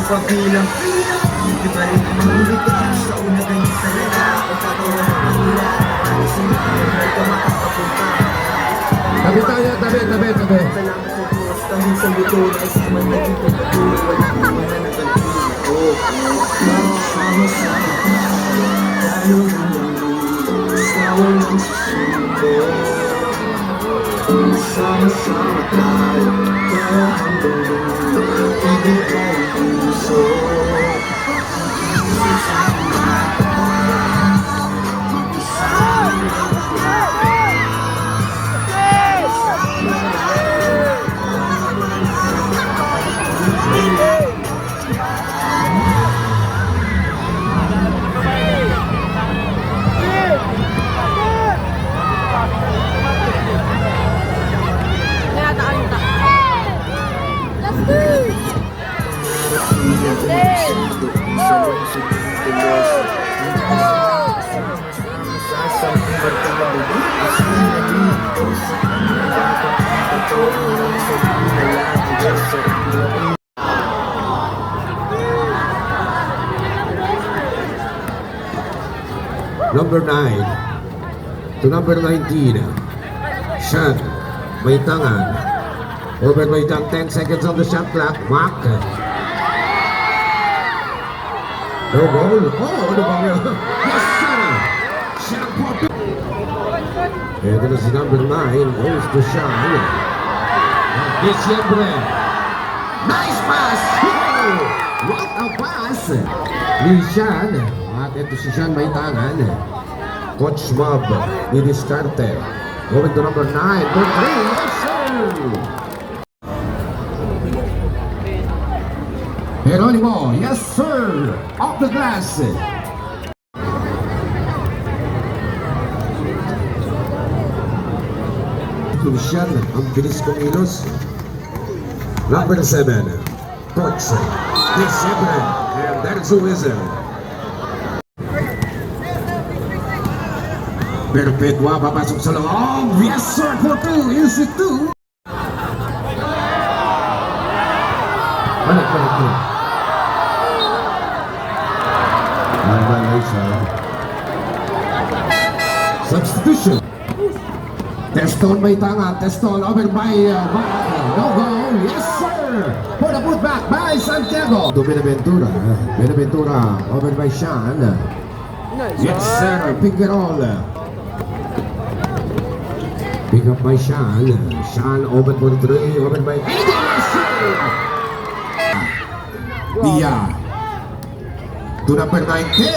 Pabilang di ba rin naman ulit sa una ganyan talaga kung tatawa na kanila sinabi ka makakapunta tabi tayo, tabi salamat sa Diyos kami sa luto na isa man naging pagpatuloy wala naman na nagalpin ako sama-sama tayo sa walang susundo sama-sama tayo kaya hanggang dulo ibigay puso Number 9 to number 19. Sean, may tangan. Over by John, 10 seconds on the shot clock. Mark. No goal. Oh, ano bang yun? Yes, sir! Shot for two. Ito na si number 9. Goes to Sean. Diciembre. Nice pass! Oh, what a pass! Ni Sean. At ito si Sean may tangan. Coach Mob, ni Discarte. Going to number 9. Number 3. Yes, sir! Geronimo, yes sir! Off the glass! Lucian, ang bilis kumilos. Number 7, Cox, December, and that's who is it. Perpetua, papasok sa loob. Yes sir, for 2, is it 2? Balik. Substitution. Teston may tangan. Teston over by no goal. Yes sir. For the putback by Santiago. To Benaventura. Benaventura over by Sean. Yes sir. Pingerol. Pick up by Sean. Sean over for 3. Over by yes sir. Dia. To number 19.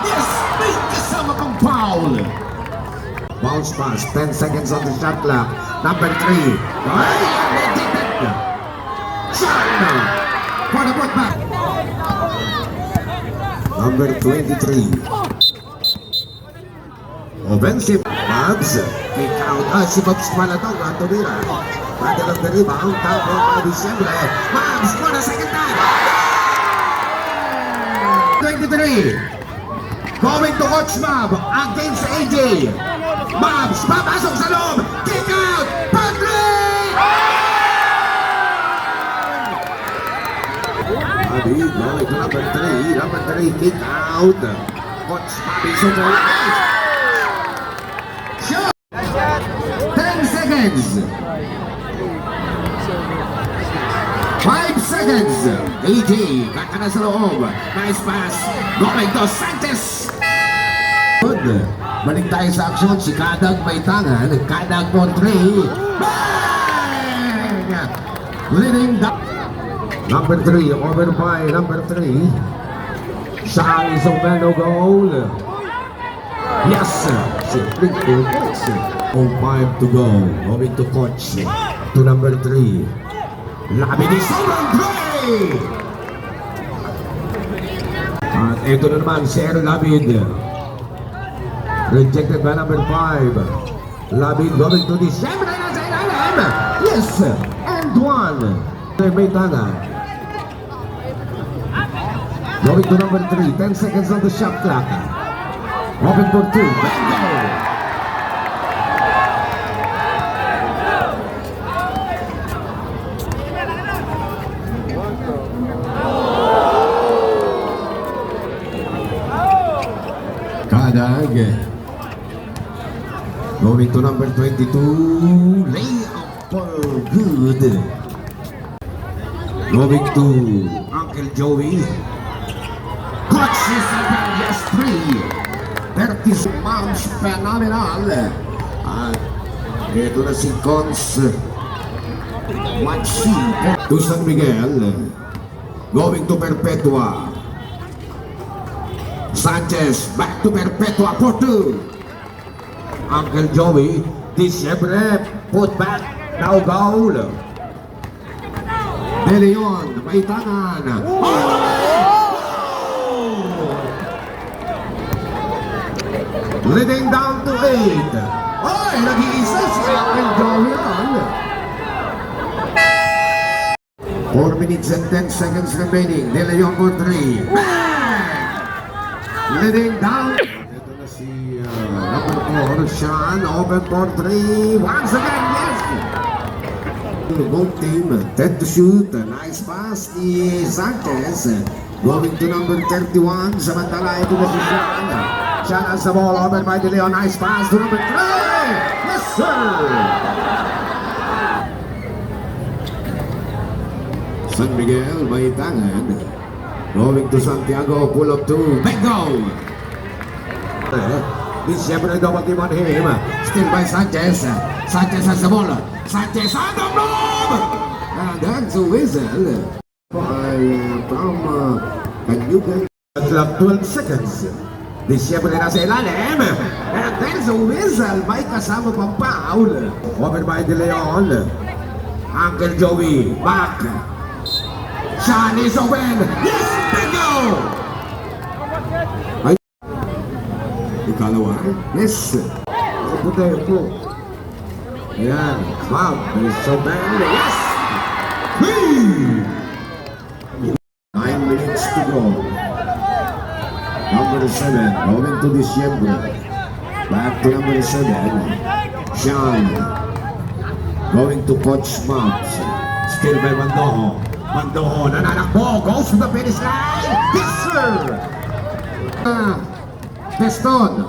Yes, may kasama pang foul. Bounce pass, 10 seconds on the shot clock. Number 3. Ay, Sean for the putback. Number 23. Offensive. Babs. Kick out. Si Babs pala ito. Tumira. Battle of the rebound. Tapos pa Diciembre. Babs for the second time. 23. Going to Coach Mob against AJ. Babs, papasok sa loob. Kick out. Patrick! Abi, going to number 3. Number 3, kick out. Coach Mob is over. Shot. 10 seconds. 5 seconds. AJ, kaka na sa loob. Nice pass. Going to Sanchez. Good. Balik tayo sa aksyon. Si Kadag may tangan. Kadag for 3. Bang! Leading down. Number 3. Over by number 3. Sean is over. No goal. Yes, sir. Si Springfield. 5 to go. Going to coach. To number 3. Labi ni Sobrang Gray! At Ito na naman si Aaron Labid. Rejected by number 5. Labid going to the siyempre na sa ilalim. Yes! And one. May tangan. Going to number 3. 10 seconds on the shot clock. Open for 2. Bingo! Kadag. Going to number 22. Lay up for good. Going to Uncle Joey. Coach is just 3. 30 pounds phenomenal. At ito na si Cons Maxi to San Miguel. Going to Perpetua. Sanchez back to Perpetua for 2. Uncle Joey, Diciembre, put back, now goal. De Leon, may tangan. Leading down to 8. Oy, nag-iisa si Uncle Joey. 4 minutes and 10 seconds remaining. De Leon for 3. Leading down. Ito na si number 4, Sean, open for 3. Once again, yes! Both team, 10 to shoot. Nice pass ni Sanchez. Going to number 31. Samantala, ito na si Sean. Sean has the ball, open by De Leon. Nice pass to number 3. Yes, sir! San Miguel, may tangan. Going to Santiago, pull up 2. Bingo! Diciembre double team on him. Still by Sanchez. Sanchez has the ball. Sanchez on the blob! And that's a whistle. From Canyugan. Clock 12 seconds. Diciembre na sa ilalim. And there's a whistle. May kasama pang foul. Over by De Leon. Uncle Joey. Back. Sean is open. Yes! Bingo! Ay. Ikalawa. Yes. Puti po. Ayan. Wow. There's so bad. Yes! 9 minutes to go. Number 7. Going to Diciembre. Back to number 7. Sean. Going to Coach Mobs. Still by Mandojo. Mandojo, nananakbo, goes to the finish line. Yes, sir! Teston.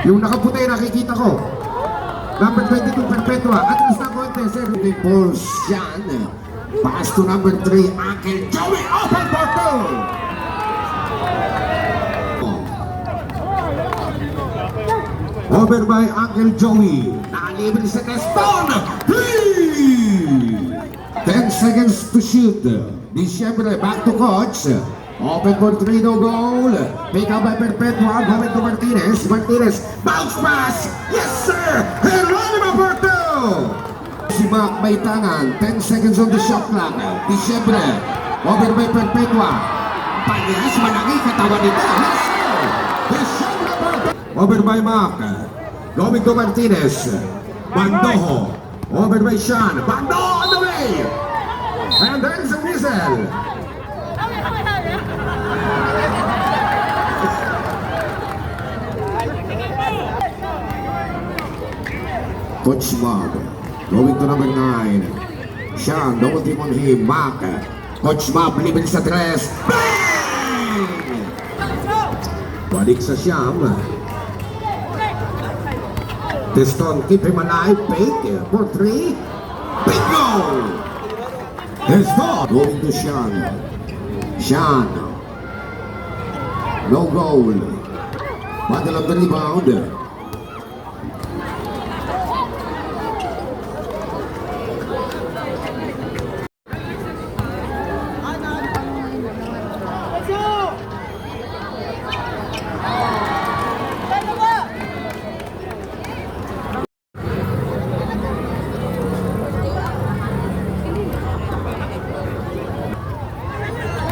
Yung nakaputi nakikita ko. Number 22, Perpetua. At least na konti, sir. For Sean. Pass to number 3, Uncle Joey. Open for 2. Over by Uncle Joey. Nakalibre sa Teston. 10 seconds to shoot. Diciembre back to Coach. Open for 3, no goal. Pick up by Perpetua. Going to Martinez. Martinez. Bounce pass. Yes, sir. Geronimo for 2. Si Mac may tangan. 10 seconds on the shot clock. Diciembre. Over by Perpetua. Panyas, malaki katawan nito. Yes, sir. Diciembre for 2. Over by Mac. Going to Martinez. Mandojo. Over by Sean. Bando on the way. And there's a whistle. Coach Bob. Going to number 9. Sean, double team on him. Mac. Coach Bob, libre sa 3. Bang! Balik sa Siam. Teston, keep him alive. Fake for 3. Bingo! Teston going to Sean. Sean. No goal. Battle of the rebound.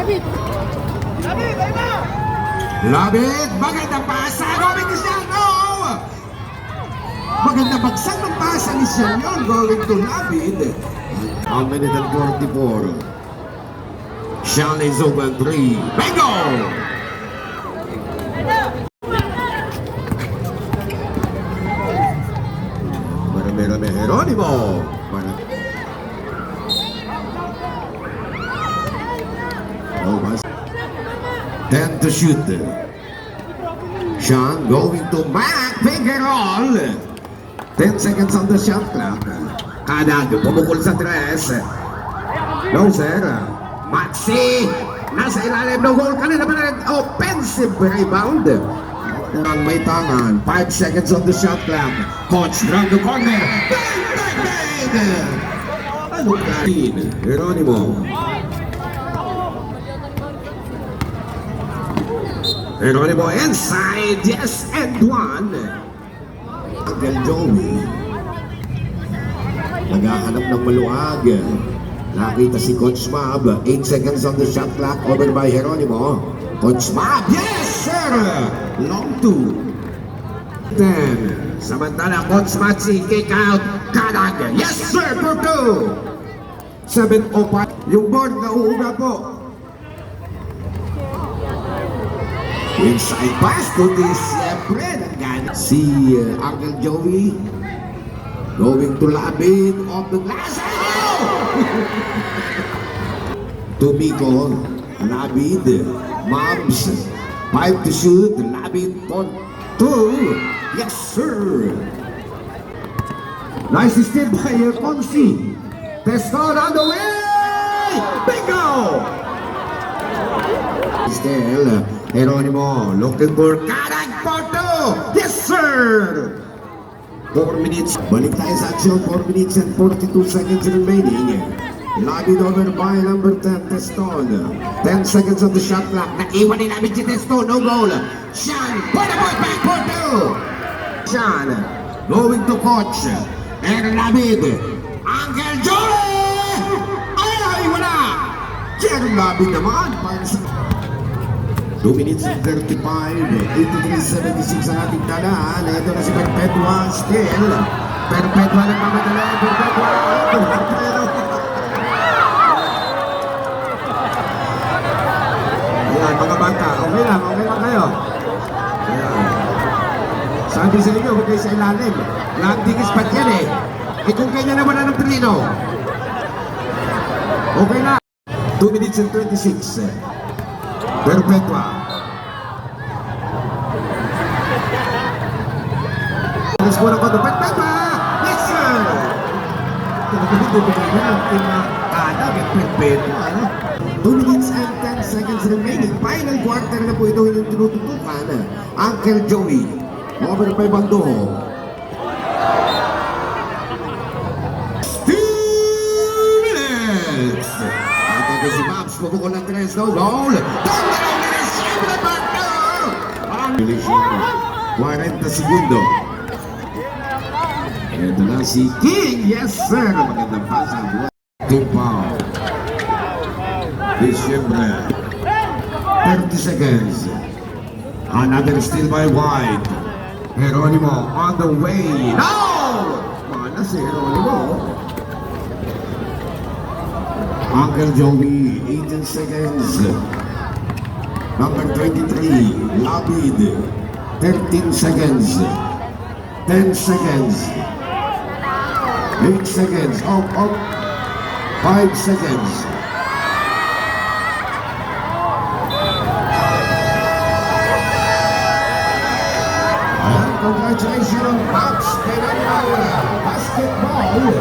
David! David! Labit, magandang pasa, Robin Cristiano! Magandang bagsak ng pasa ni Senyor going to Labid. Ang minute and 44. Sean is over 3. Bingo! Marami-rami Geronimo. Oh, 10 to shoot. Sean going to Mac. Finger roll. 10 seconds on the shot clock. Kadag, pumukul sa 3. No, sir. Maxi. Nasa ilalim ng goal. Kanina pa na rin. Offensive rebound. Ang may tangan. 5 seconds on the shot clock. Coach from the corner. Bang, bang, bang. Ano ka? Geronimo. Geronimo inside, yes, and 1. Uncle Joey. Naghahanap ng maluwag. Nakita si Coach Mab. 8 seconds on the shot clock, over by Geronimo. Coach Mab, yes, sir! Long 2. 10. Samantala, Coach Matsi, kick out. Kadag, yes, sir, for 2. 7-5. Yung board na uuga po. Inside pass to this siyempre nagana si Uncle Joey going to Labid off the glass. To Miko, Labid, Mobs, 5 to shoot, Labid for 2. Yes, sir. Nice steal by Ponzi. Teston on the way. Bingo! Still, Geronimo looking for Kadag for 2. Yes, sir! 4 minutes. Balik tayo sa action. 4 minutes and 42 seconds remaining. Labid over by number 10, Teston. 10 seconds on the shot clock. Naiwan ni Labid si Teston. No goal. Sean, put the ball back for 2. Sean, going to Coach. And Labid. Uncle Joey! Ay, wala! Jerry Labid naman. 2 minutes and 35, 83-76 ang ating talaan. Ito na si Perpetua still. Perpetua nagmamadala. Perpetua. Ayan, mga bata. Okay lang kayo. Ayan. Sabi sa inyo, huwag kayo sa ilalim. Landing spot yan eh. Eh kung kanya naman na ng Pilino. Okay na. 2 minutes and 26. Perpetua. Alas mo na ko doon. Perpetua! Yes, sir! Hindi ko kaya ang pinakada at Perpetua. 2 minutes and 10 seconds remaining. Final quarter na po ito yung tinututukan. Uncle Joey. Over by Bando. Ito si Maps, pupukol ng 3, no goal. Tanda ng receive na partner! Ang 40 segundo. Ito na si King, yes sir! Magandang pasa. Tumpaw. Disyembre. 30 seconds. Another steal by White. Geronimo on the way. No! Mana si Geronimo. Uncle Joey, 18 seconds. Number 23, Labid, 13 seconds. 10 seconds. 8 seconds. Up. 5 seconds. And congratulations, Max Basketball.